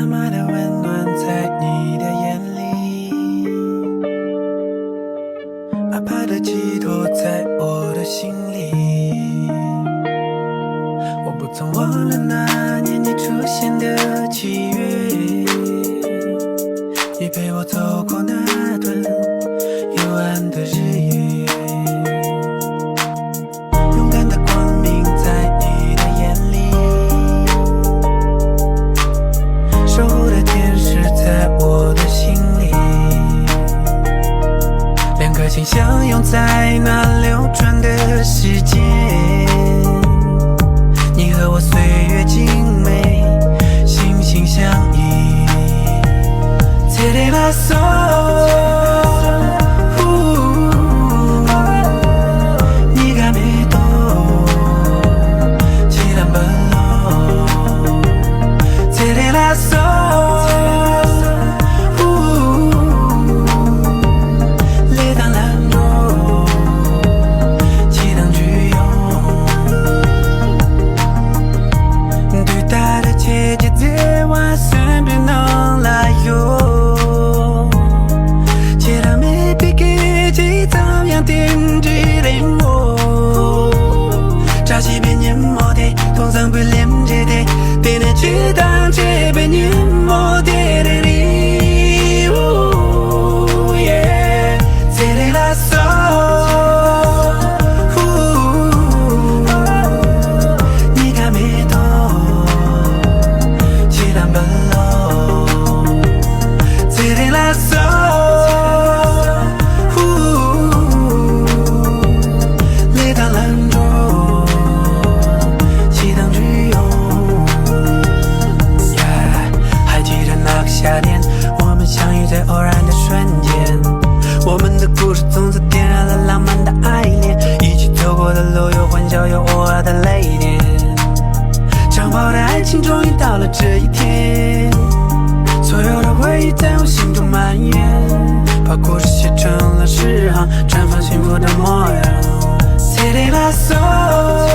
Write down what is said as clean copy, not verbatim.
妈妈的温暖在你的眼里，阿爸的寄托在我的心里。我不曾忘了那年你出现的契约，也陪我走过那段幽暗的日夜。勇敢的光明在你的眼里，守护的天使在我的心里。两颗心相拥在那流转的时间，你和我岁月静美，心心相印。Tere la so当这被淹没的礼物 yeah. Tere la so 네가 믿어 지난 별로 Tere la so les dans l'andro qui当具有夏天，我们相遇在偶然的瞬间，我们的故事从此点燃了浪漫的爱恋，一起走过的路有欢笑有偶尔的泪点，长跑的爱情终于到了这一天，所有的回忆在我心中蔓延，把故事写成了诗行，绽放幸福的模样。Tere la so